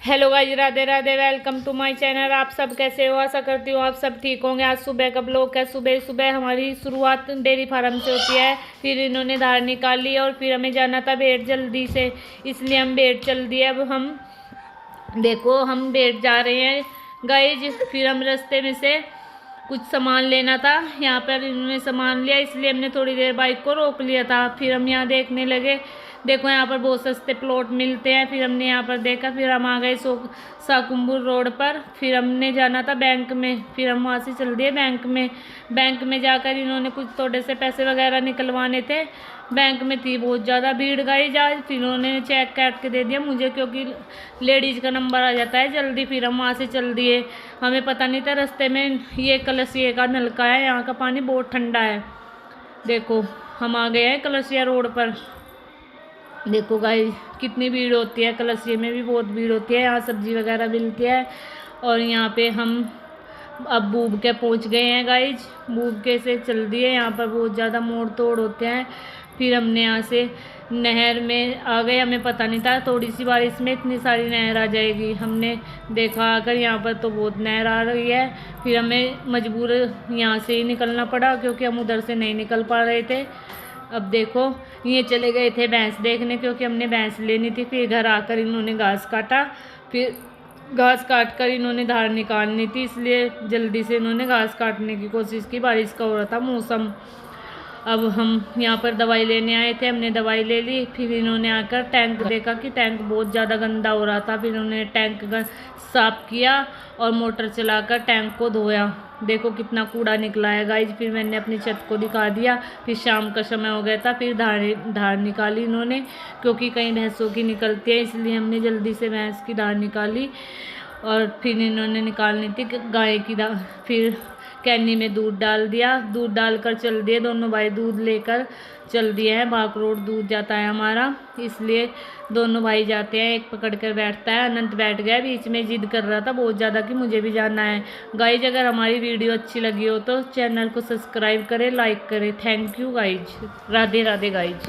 Hello guys, Radhe Radhe. Welcome to my channel. आप सब कैसे हो? आशा करती हूँ आप सब ठीक होंगे। आज सुबह का ब्लॉग है। सुबह सुबह हमारी शुरुआत डेयरी फार्म से होती है। फिर इन्होंने धार निकाली और फिर हमें जाना था बेट जल्दी से, इसलिए हम बेट चल दिए। अब हम देखो हम बेट जा रहे हैं गाइज। फिर हम रास्ते में से कुछ सामान लेना था, यहाँ पर इन्होंने सामान लिया, इसलिए हमने थोड़ी देर बाइक को रोक लिया था। फिर हम यहाँ देखने लगे, देखो यहाँ पर बहुत सस्ते प्लॉट मिलते हैं। फिर हमने यहाँ पर देखा, फिर हम आ गए साकुम्बुर रोड पर। फिर हमने जाना था बैंक में, फिर हम वहाँ से चल दिए बैंक में। बैंक में जाकर इन्होंने कुछ थोड़े से पैसे वगैरह निकलवाने थे। बैंक में थी बहुत ज़्यादा भीड़ गाइज आज। फिर उन्होंने चेक काट के दे दिया मुझे, क्योंकि लेडीज़ का नंबर आ जाता है जल्दी। फिर हम वहाँ से चल दिए। हमें पता नहीं था रास्ते में ये कलसिया का नलका है, यहाँ का पानी बहुत ठंडा है। देखो हम आ गए हैं कलसिया रोड पर। देखो गाइस कितनी भीड़ होती है, कलसिया में भी बहुत भीड़ होती है। यहाँ सब्जी वगैरह मिलती है। और यहाँ पे हम अब बूब के पहुँच गए हैं गाइज। बूब के से चल दिए, यहाँ पर बहुत ज़्यादा मोड़ तोड़ होते हैं। फिर हमने यहाँ से नहर में आ गए। हमें पता नहीं था थोड़ी सी बारिश में इतनी सारी नहर आ जाएगी। हमने देखा आकर यहाँ पर तो बहुत नहर आ रही है। फिर हमें मजबूर यहाँ से ही निकलना पड़ा, क्योंकि हम उधर से नहीं निकल पा रहे थे। अब देखो ये चले गए थे भैंस देखने, क्योंकि हमने भैंस लेनी थी। फिर घर आकर इन्होंने घास काटा। फिर घास काट कर इन्होंने धार निकालनी थी, इसलिए जल्दी से इन्होंने घास काटने की कोशिश की। बारिश का हो रहा था मौसम। अब हम यहाँ पर दवाई लेने आए थे, हमने दवाई ले ली। फिर इन्होंने आकर टैंक देखा कि टैंक बहुत ज़्यादा गंदा हो रहा था। फिर उन्होंने टैंक साफ किया और मोटर चलाकर टैंक को धोया। देखो कितना कूड़ा निकला है गाइज। फिर मैंने अपनी छत को दिखा दिया। फिर शाम का समय हो गया था। फिर धार निकाली इन्होंने, क्योंकि कई भैंसों की निकलती है, इसलिए हमने जल्दी से भैंस की धार निकाली। और फिर इन्होंने निकालनी थी गाय की धार। फिर कैनी में दूध डाल दिया, दूध डालकर चल दिए। दोनों भाई दूध लेकर चल दिए हैं। बाग रोड दूध जाता है हमारा, इसलिए दोनों भाई जाते हैं। एक पकड़ कर बैठता है, अनंत बैठ गया बीच में, जिद कर रहा था बहुत ज़्यादा कि मुझे भी जाना है। गाइज अगर हमारी वीडियो अच्छी लगी हो तो चैनल को सब्सक्राइब करें, लाइक करें। Thank you guys. Radhe Radhe guys.